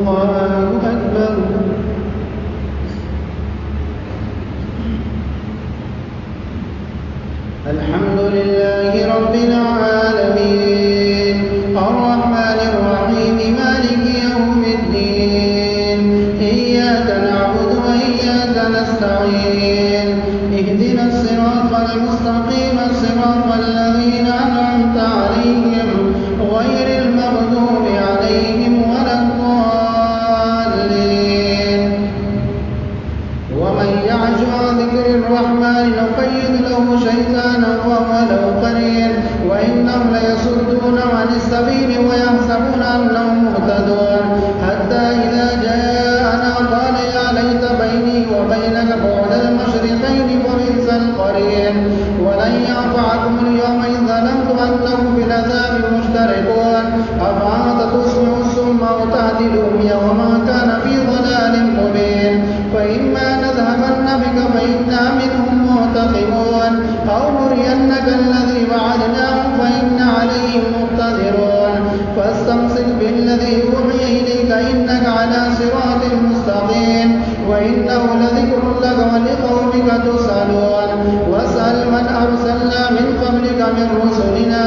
الله أكبر. الحمد لله رب العالمين الرحمن الرحيم مالك يوم الدين إياك نعبد وإياك نستعين اهدنا الصراط المستقيم صراط الذين أنعمت عليهم غير المغضوب عليهم ولا الضالين. ومن يعش عن ذكر الرحمن نقيض له شيطانا وهو له قرين وإنهم ليصدون عن السبيل ويحسبون أنهم مهتدون حتى إذا جاءنا قال يا ليت بيني وبينك بعد المشرقين فبئس القرين. ولن ينفعكم اليوم إذ ظننتم أنكم في العذاب مشتركون أفأنت تسمع الصم وتهدي العمي وما كان في ضلال مبين. فإما نذهبن بك فإنا منهم منتقمون أو نرينك الذي وعدناهم فإن عليهم مقتدرون. فاستمسك بالذي أوحي إليك إنك على صراط مستقيم وإنه لذكر لك ولقومك تسألون. واسأل من أرسلنا من قبلك من رسلنا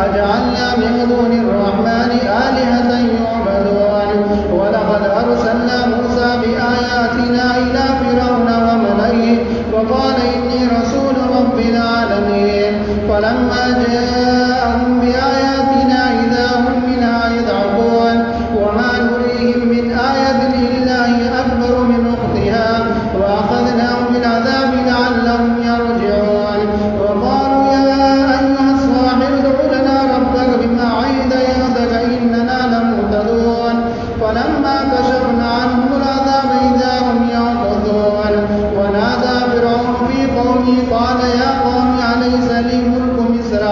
أجعلنا من دون الرحمن آلهة يعبدون. ولقد أرسلنا موسى بآياتنا إلى فرعون وملئه وقال إني رسول رب العالمين. فلما جاءهم بآياتنا إذا هم منها يضحكون وما نريهم من آية إلا هي أكبر من أختها وأخذناهم بالعذاب لعلهم يرجعون. وقالوا يا أيها الساحر ادع لنا ربك بما عهد عندك إننا لمهتدون. فلما كشفنا عنهم العذاب إذا هم ينكثون. ونادى فرعون في قومه قال يا قوم أليس لي ملك مصر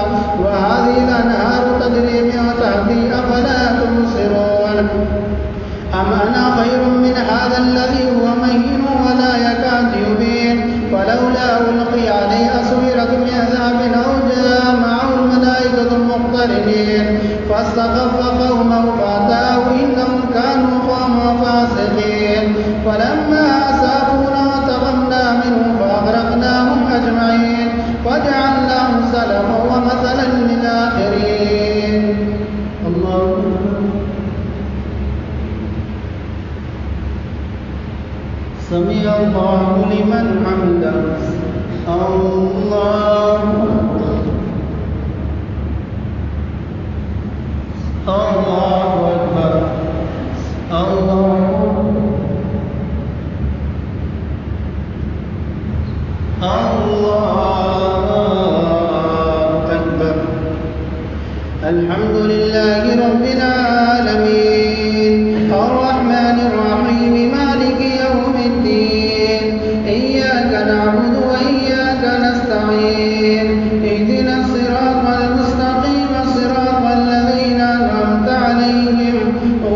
وهذه الأنهار تجري من تحتي أفلا تبصرون. أم أنا خير من هذا الذي هو مهين ولا يكاد يبين. فلولا ألقي عليه أسورة من ذهب أو جاء معه الملائكة مقترنين فاستخف قومه فأتاه إنهم كانوا قوما فاسقين. فلما آسفونا انتقمنا منهم فأغرقناهم أجمعين فجعلناهم سلفا ومثلا للآخرين. الله سمع الله لمن حمده. الله الله أكبر. الله أكبر. الحمد لله رب العالمين الرحمن الرحيم مالك يوم الدين إياك نعبد وإياك نستعين اهدنا الصراط المستقيم صراط الذين أنعمت عليهم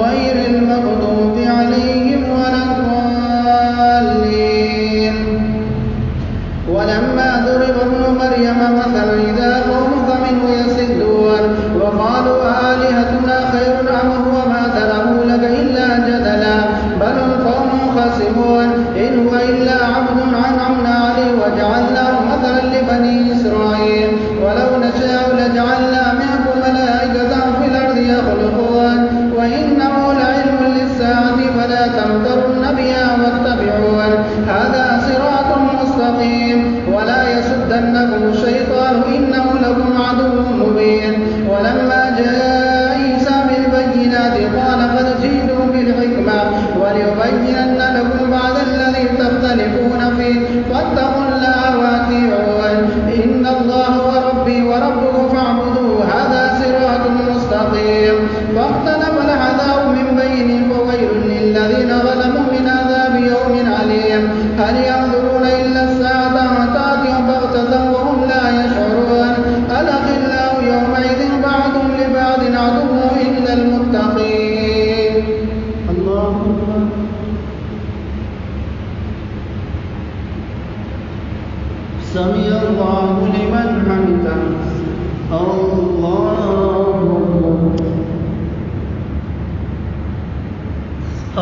غير المغضوب عليهم ولا الضالين. ولما ضرب ابن مريم مثلا إذا قومك منه يصدون وقالوا آلهتنا خير أم هو ما تركوا لك إلا جدلا بل القوم خاسرون إن هو إلا عبد أنعمنا عليه وجعلناه مثلا لبني إسرائيل. ولو نشاء لجعلنا منكم ملائكة في الأرض يخلقون وإنه لعلم للساعة فلا تمترن بها واتبعون هذا صراط مستقيم. ولا يصدنكم الشيطان إنه لكم عدو مبين. ولما جاء عيسى بالبينات قال قد جئتم بالحكمة وليبينن لكم بعد الذي تختلفون فيه فاتقوا الله وأطيعون إن الله هو ربي وربكم فاعبدوه هذا صراط مستقيم. فاختلف الأحزاب من بينهم فويل للذين ظلموا من عذاب يوم عليم. هل ينظرون إلا الساعة أن تأتيهم بغتة وهم لا يشعرون. الأخلاء يومئذ بعضهم لبعض عدو إلا المتقين. الله سمع الله لمن حمده. الله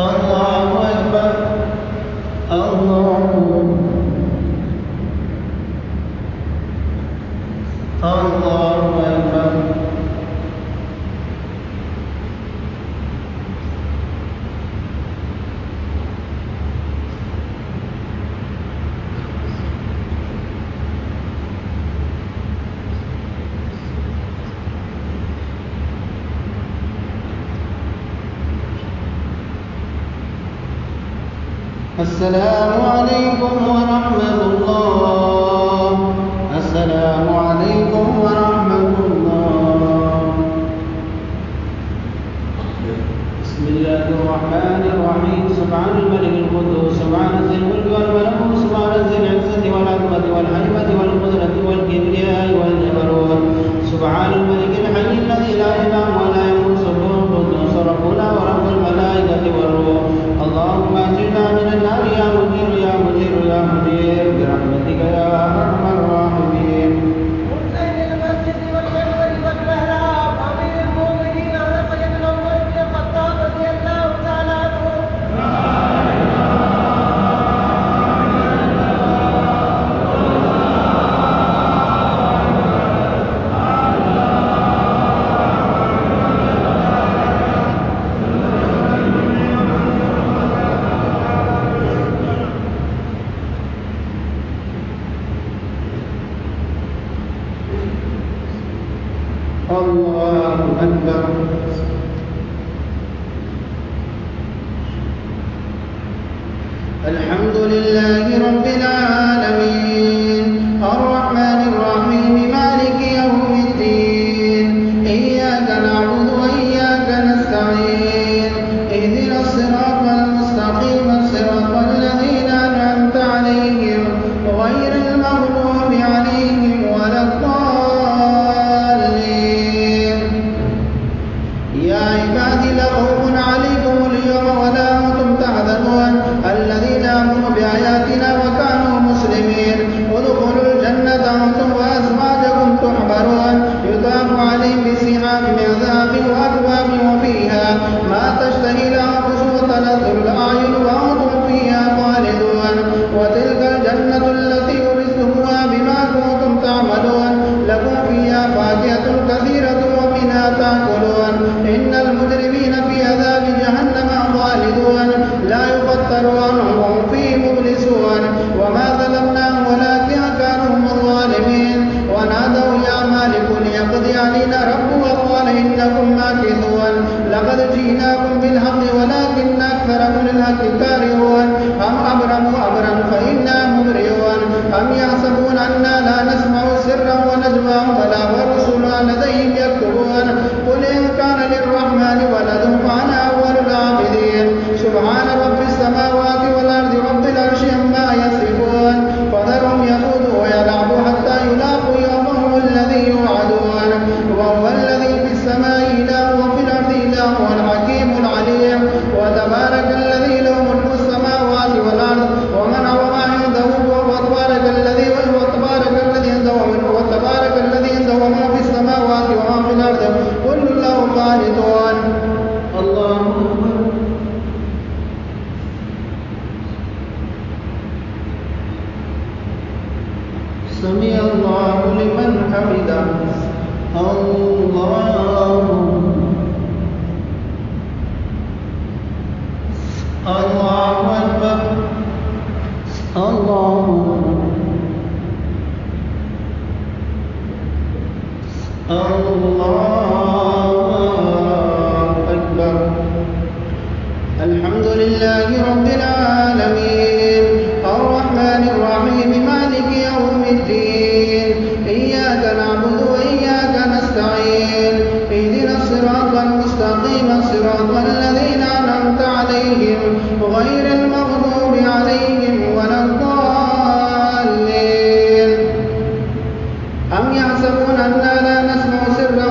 الله أكبر الله أكبر. السلام عليكم ورحمة الله. السلام عليكم ورحمة الله. بسم الله الرحمن الرحيم. سبحان الملك القدوس سبحان ذي الملك والملكوت سبحان ذي العزة والعظمة والهيبة والقدرة والكبرياء والجبروت سبحان الملك الحي الذي لا إله ولا يموت سبحان القدوس ربنا ورب الملائكة والروح. اللهم أجرنا من النار يا مجير يا مجير يا مجير برحمتك يا أرحم الراحمين. حسين المسجد والجبل والمهراب أمير المؤمنين على سيدنا عمر بن الخطاب رضي الله تعالى عنه. الله أكبر. الحمد لله رب العالمين الرحمن الرحيم مالك يوم الدين إياك نعبد وإياك نستعين اهدنا الصراط المستقيم صراط الذين أنعمت عليهم غير المغضوب عليهم ولا الضالين. يا عبادي لا خوف عليكم اليوم ولا أنتم تحزنون الذين آمنوا بآياتنا وكانوا مسلمين ادخلوا الجنة أنتم وأزواجكم تحبرون يطاف عليهم بسحاب من ذهب وأكواب وفيها ما تشتهي الأنفس وتلذ الأعين وأنتم فيها خالدون وتلك الجنة التي أورثتموها بما كنتم تعملون لكم فيها فاكهة كثيرة ومنها تأكلون إن المجرمين في عذاب جهنم خالدون لا يفتر عنهم وهم فيه مبلسون وما ظلمناهم ولكن كانوا هم الظالمين ونادوا يا مالك ليقضي علينا ربك قال إنكم ماكثون لقد جئناكم بالحق ولكن أكثركم للحق كارهون أم أبرموا أمرا فإنا مبرئون أم يحسبون أنا لا نسمع سرا ونجواهم بلى ورسلنا لديهم يكتبون قل إن كان للرحمن ولد فأنا أول العابدين سبحان رب السماوات والأرض رب العرش عما يصفون فذرهم يخوضوا ويلعبوا حتى يلاقوا يومهم الذي يوعدون وهو الذي في السماء إله وفي الأرض إله الحكيم العليم وتبارك الذي له ملك السماوات والأرض ومن وما عنده وتبارك الذي عنده وما في السماوات وما في الأرض كل له قانتون. الله أكبر. سمع الله لمن حمده. الله أكبر. الله أكبر. الحمد لله رب العالمين الرحمن الرحيم مالك يوم الدين إياك نعبد وإياك نستعين اهدنا الصراط المستقيم صراط الذين أنعمت عليهم غير المغضوب عليهم ولا الضالين. أم يحسبون أنا لا نسمع سرا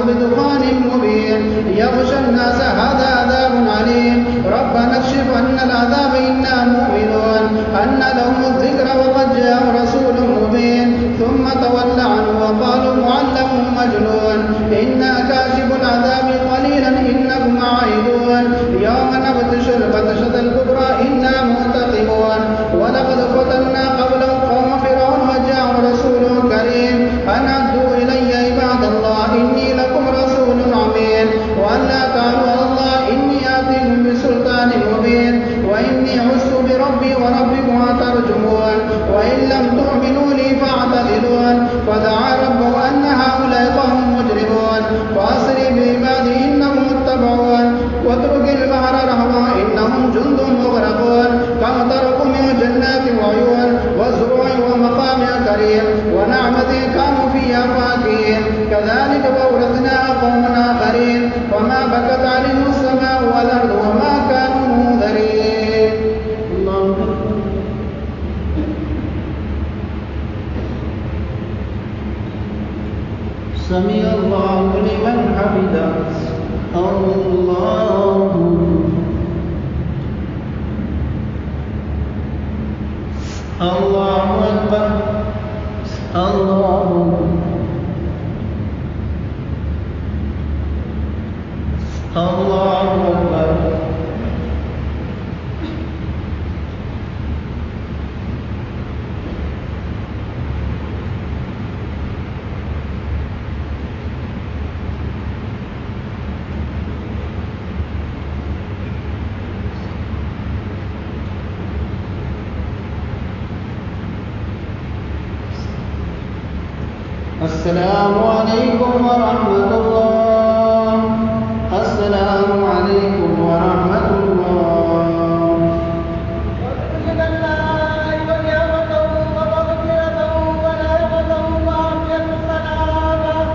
بدخان مبين يغشى الناس هذا عذاب عليم ربنا اكشف عنا العذاب إنا مؤمنون أن لهم الذكر وقد جاءهم رسول مبين ثم تولى عنه وقالوا معلم مجنون إنا كاشف العذاب قليلا إنكم عائدون يوم نبطش البطشة الكبرى إنا منتقمون ولقد فتنا قبلهم قوم فرعون وجاءهم رسول كريم أن أدوا إلي عباد الله إني لكم رسول أمين وأن لا تعلوا على الله إني آتيكم بسلطان مبين وإني عزت بربي وربكم ترجمون وإن لم تؤمنوا لي فاعتذرون فدعا ربه أن هؤلاء قوم مجرمون فأسر بعبادي إنهم متبعون واترك البحر رهوا إنهم جند مغرقون كم تركوا من جنات وعيون وزروع ومقام كريم ونعمة كانوا فيها فاكهين كذلك وأورثناها قوما آخرين فما بكت عليهم السماء والأرض وما كانوا منذرين. الله أكبر. سمع الله لمن حمده. الله الله أكبر. الله الله أكبر. السلام عليكم ورحمة الله. السلام عليكم ورحمة الله. وأشهد أن لا إله إلا الله ومغفرته ولا يقبل الله من الصلاة.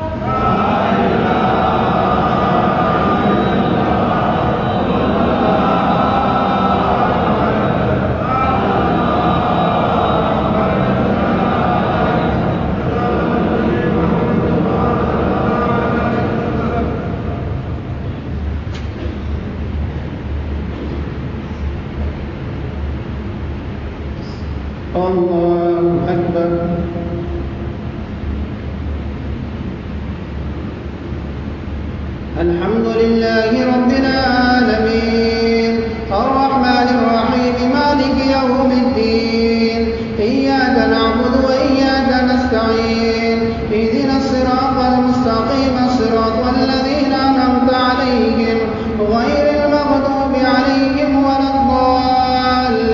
الله أكبر. الحمد لله رب العالمين الرحمن الرحيم مالك يوم الدين إياك نعبد وإياك نستعين اهدنا الصراط المستقيم صراط الذين أنعمت عليهم غير المغضوب عليهم ولا الضالين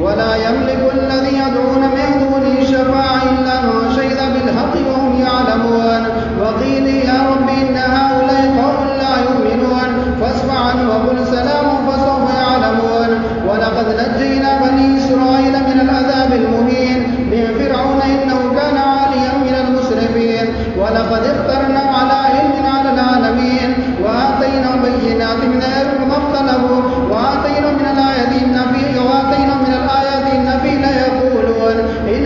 ولا يملك الذي يدعون من دونه شفاعة إلا من شهد بالحق وهم يعلمون وقيل يا رب إن هؤلاء قوم لا يؤمنون فاصفح عنهم وقل سلام فسوف يعلمون ولقد نجينا بني إسرائيل من العذاب المهين من فرعون إنه كان عاليا من المسرفين ولقد اخترنا على علم على العالمين وآتينا بينات من العلم ما اختلفوا وآتينا من الآيات النبي وآتينا من الآيات النبي ليقولون إن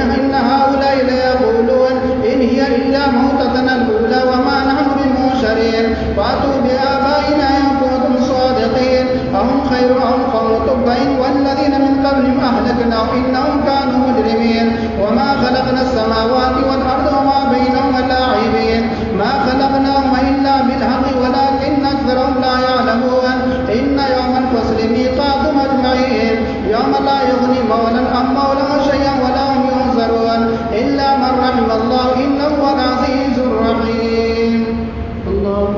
هؤلاء ليقولون إن هي إلا موتتنا الأولى وما نحن بمنشرين فأتوا بآبائنا إن كنتم صادقين أهم خير أم قوم تبع والذين من قبلهم أهلكناهم إنهم كانوا مجرمين وما خلقنا السماوات والأرض وما بينهما لاعبين ما خلقناهما إلا بالحق ولكن أكثرهم لا يعلمون إن يوم الفصل ميقاتهم أجمعين يوم لا يغني مولى عن مولى شيئا ولا هم ينصرون إلا من رحم الله إنه هو العزيز الرحيم. الله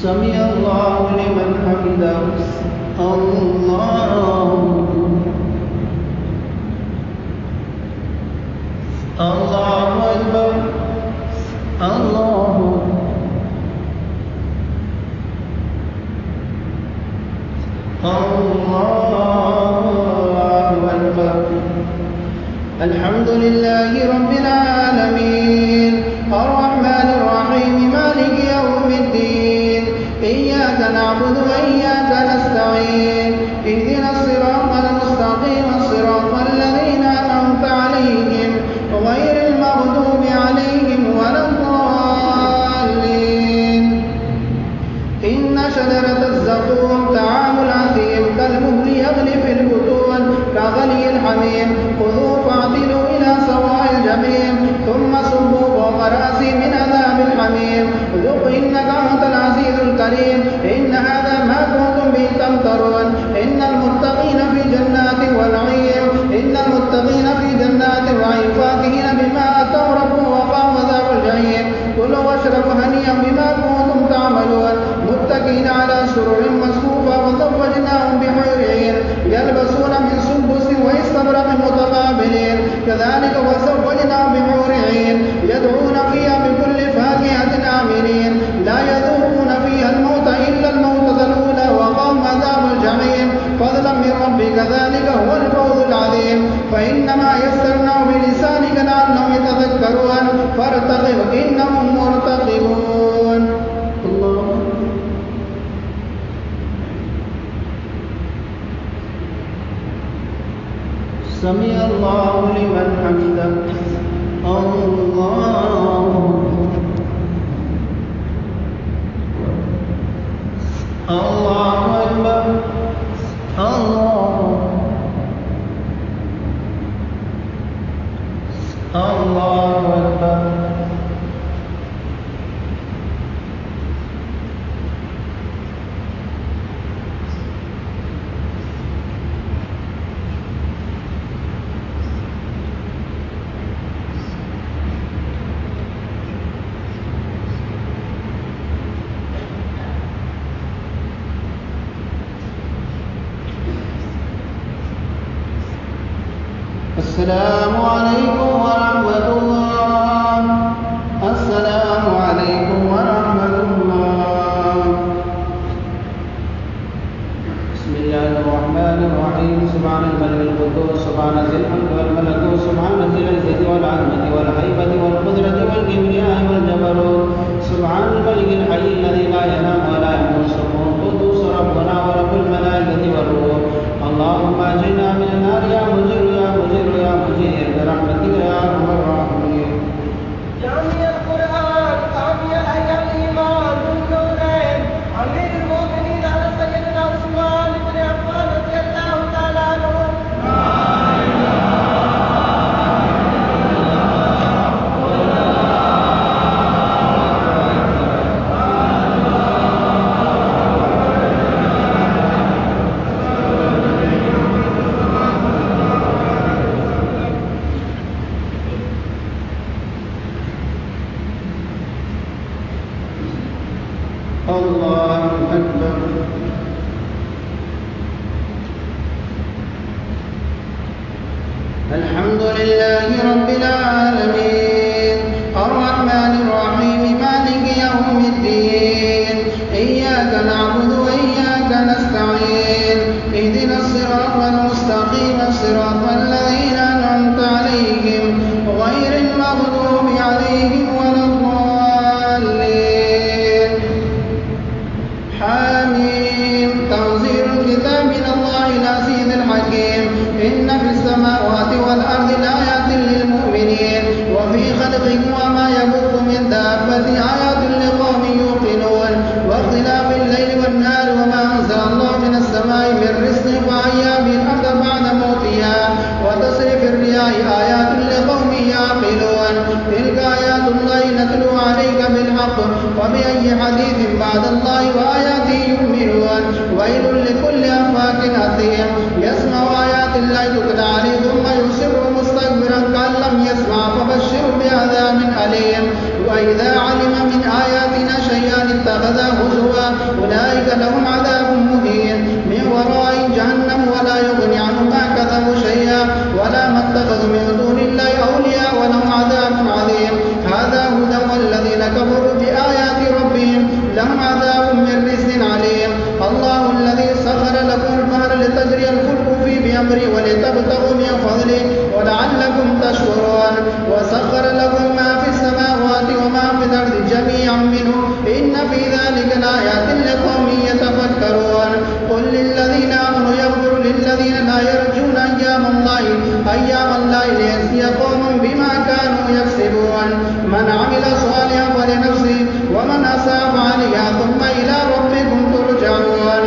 سمع الله لمن حمده. الله الله أكبر. الله الله أكبر. الحمد لله رب العالمين الرحمن الرحيم مالك يوم الدين إياك نعبد وإياك نستعين اهدنا الصراط المستقيم المرسلين إن هذا ما كنتم به تمترون إن المتقين في جنات ونعيم فاكهين بما آتوا ربهم وقاهم عذاب الجحيم كلوا واشربوا هنيئا بما كنتم تعملون متكئين على سرر مصفوفة وزوجناهم بحور عين يلبسون من سندس واستبرق متقابلين كذلك وزوجناهم بحور عين يدعون فيها بكل فاكهة آمنين لا يذوقون فيها الموت إلا الموتة الأولى وقاهم عذاب الجحيم فضلا من ربك ذلك هو الفوز العظيم فإنما يسرناه بلسانك لعلهم يتذكرون فارتقب إنهم مرتقبون. الله سمع الله لمن حمده. الله أكبر. الله أكبر. السلام عليكم ورحمة الله. السلام عليكم ورحمة الله. بسم الله الرحمن الرحيم. سبحان الملك القدوس سبحان ذي الحمد والملكوت سبحان ذي العزة والعظمة والهيبة والقدرة والكبرياء والجبروت سبحان الملك الحي الذي لا ينام ولا يموت سبحان القدوس ربنا ورب الملائكة والروح. اللهم اجرنا من النار يا مجير يا مجير يا مجير برحمتك يا ارحم الراحمين. جامع القرآن حامي الأيام الإيمان ذو النورين أمير المؤمنين على سيدنا عثمان بن عفان رضي الله تعالى عنه. الله أكبر. الحمد لله رب العالمين الرحمن الرحيم مالك يوم الدين إياك نعبد وإياك نستعين اهدنا الصراط المستقيم صراط الذين أنعمت عليهم غير المغضوب عليهم ولا الضالين. حميم تنزيل الكتاب من الله العزيز الحكيم إن في السماوات والأرض لآيات للمؤمنين وفي خلقكم وما يبث من دابة آيات لقوم يوقنون واختلاف الليل والنهار وما أنزل الله من السماء من رزق فأحيا به الأرض بعد موتها وتصريف الرياح آيات لقوم يعقلون تلك آيات الله نتلو عليك بالحق وبأي حديث بعد الله وآياته يؤمنون ويل لكل أفاك أثيم يسمع آيات الله تتلى عليه ثم يصر مستكبرا كأن لم يسمع فبشره بعذاب أليم وإذا علم من آياتنا شيئا اتخذه هزوا أولئك لهم عذاب مهين من وراء جهنم ولا يغني عنهم ما كسبوا شيئا ولا ما اتخذوا من دون الله أولياء ولهم عذاب عظيم. هذا هدى والذين كفروا بآيات ربهم لهم عذاب من رجز عليم. الله الذي سخر لكم البحر لتجري الفلك فيه بأمره ولتبتغوا من فضله ولعلكم تشكرون وسخر لكم ما في السماوات وما في الأرض جميعا منه إن في ذلك لآيات لقوم يتفكرون. قل للذين آمنوا يغفروا للذين لا يرجون أيام الله ليجزي قوما بما كانوا يكسبون من عمل صالحا فلنفسه ومن أساء فعليها ثم إلى ربكم ترجعون.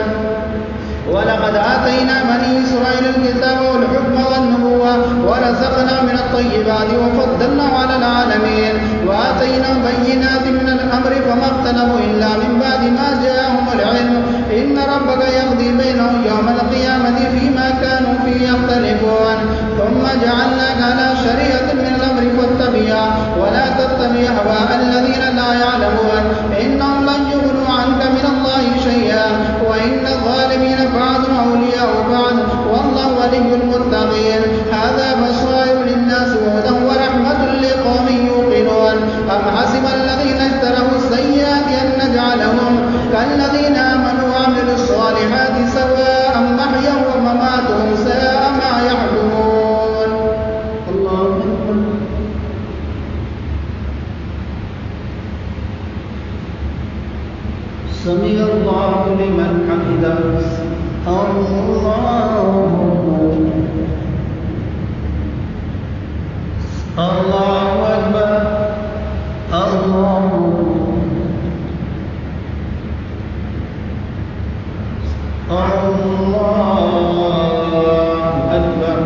ولقد آتينا بني إسرائيل الكتاب والحكم والنبوة ورزقنا من الطيبات وفضلنا على العالمين وآتينا بينات من الأمر فما اختلفوا إلا من بعد ما جاءهم جعلناك على شريعة من الأمر فاتبعها ولا تتبع أهواء الذين لا يعلمون إنهم لن يغنوا عنك من الله شيئا وإن الظالمين بعضهم أولياء بعض والله ولي المتقين. هذا بصائر للناس وهدى ورحمة لقوم يوقنون. أم حسب الذين اجترحوا السيئات أن نجعلهم كالذين آمنوا وعملوا الصالحات سواء محيا ومماتهم ساء ما يحكمون. الله أكبر. سمع الله لمن حمده. الله أكبر. الله أكبر.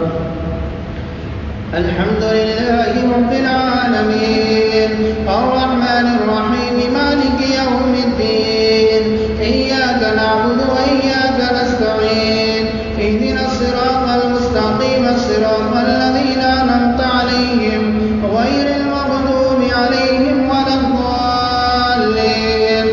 الحمد لله رب العالمين الرحمن الرحيم مالك يوم الدين إياك نعبد وإياك نستعين اهدنا الصراط المستقيم صراط الذين أنعمت عليهم غير المغضوب عليهم ولا الضالين.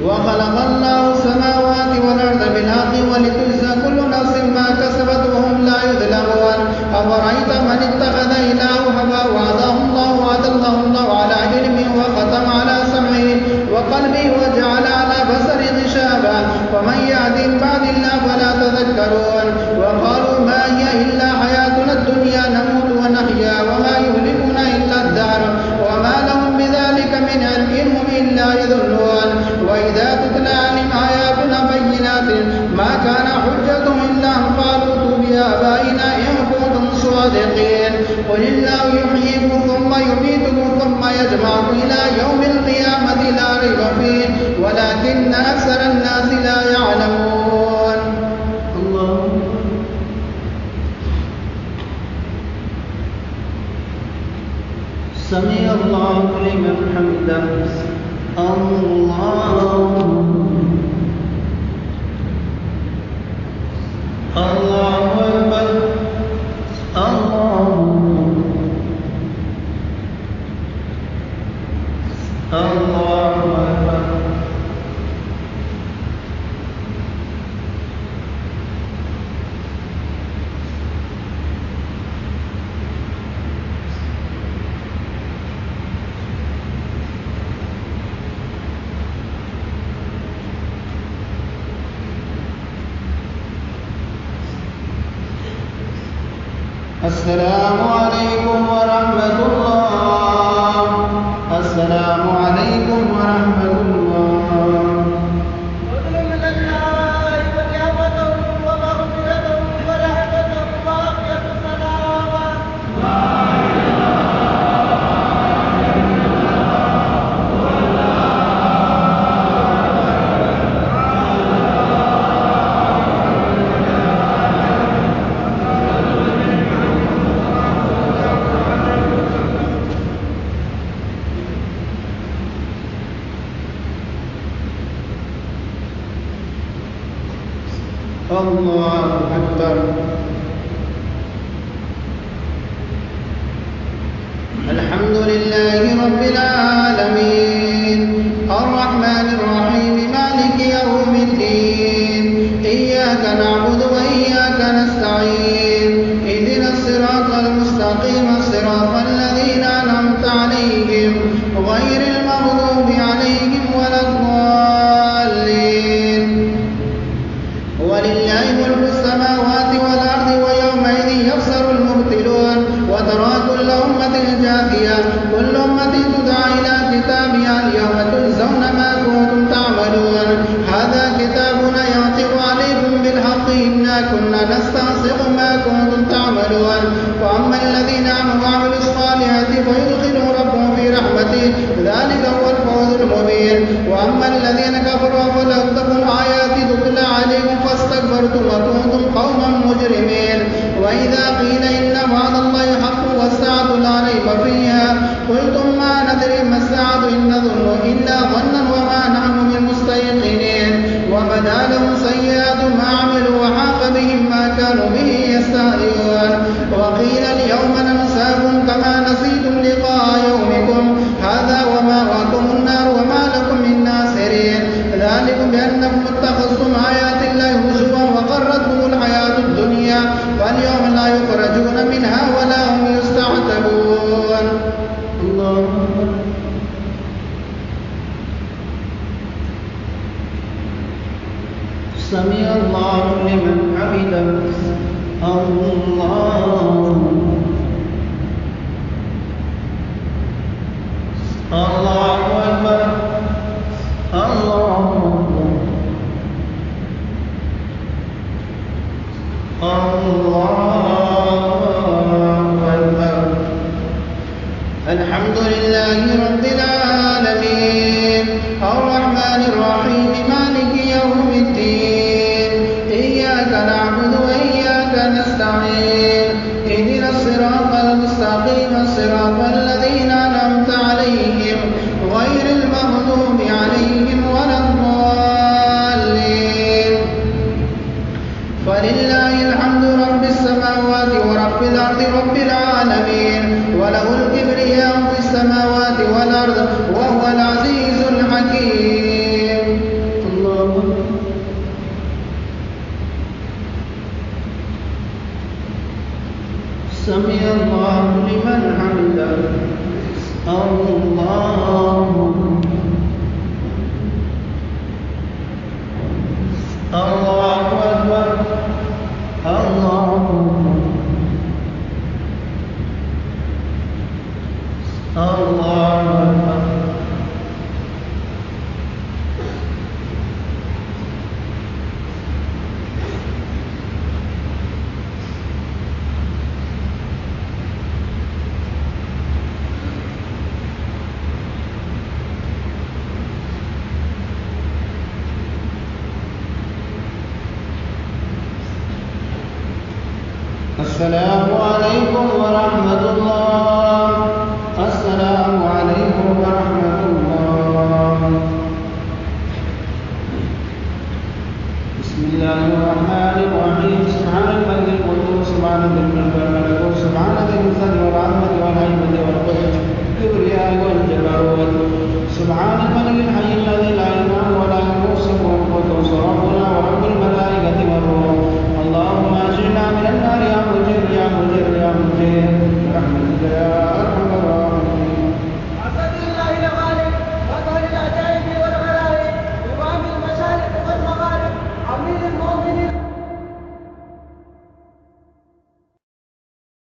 وخلق الله السماوات والأرض بالحق ولتجزى كل نفس ما كسبت وهم لا يظلمون. أفرأيت من اتخذ إلهه هواه وأضله الله على علم وختم على سمعه وقلبه وجعل على بصره غشاوة فمن يهد بعد الله فلا تذكرون. وقالوا ما هي إلا حياتنا الدنيا نموت ونحيا وما يهلكنا إلا الدهر وما لهم بذلك من علم إن هم إلا يظنون. وإذا تتلى عليهم آياتنا بينات ما كان حجتهم إلا أن قالوا ائتوا بآبائنا إن كنتم صادقين. قل الله يحييكم ثم يميتكم ثم يجمعكم إلى يوم القيامة لا ريب فيه ولكن أكثر الناس لا يعلمون. الله سمع الله لمن حمده. الله أكبر. الله أكبر. السلام عليكم ورحمة الله. السلام عليكم ورحمة الله. فضل من الله ونعمته ومغفرته ورحمته وعافية سلامة. الله أكبر. الحمد لله رب العالمين الرحمن الرحيم مالك يوم الدين إياك نعبد وإياك نستعين اهدنا الصراط المستقيم صراط الذين أنعمت عليهم غير المغضوب عليهم ولا الضالين. ولله ملك السماوات والأرض ويومئذ يخسر المبطلون وترى كل أمة جاثية كل أمة تدعى إلى كتابها اليوم تجزون ما كنتم تعملون. هذا كتابنا ينطق عليكم بالحق إنا كنا نستنسخ ما كنتم تعملون. فأما الذين آمنوا وعملوا الصالحات فيدخلهم ربهم في رحمته ذلك هو الفوز المبين. وأما الذين كفروا فلم تكن آياتي تتلى عليهم فاستكبرتم وكنتم قوما مجرمين. وإذا قيل إن وعد الله حق والساعة لا ريب فيها قلتم ما ندري ما الساعة إن نظن إلا ظنا وما نحن بمستيقنين. وبدا لهم سيئات ما عملوا وحاق بهم ما كانوا به يستهزئون. حمده الله أكبر الله أكبر. الحمد لله رب العالمين الرحمن الرحيم مالك يوم الدين إياك نعبد وإياك نستعين اهدنا الصراط المستقيم صراط الذين أنعمت عليهم غير المغضوب عليهم ولا الضالين. فلله الحمد رب السماوات ورب الأرض رب العالمين وله الكبرياء في السماوات والأرض وهو العزيز الحكيم. الله سمع الله لمن حمده الله أكبر الله أكبر. السلام عليكم ورحمة الله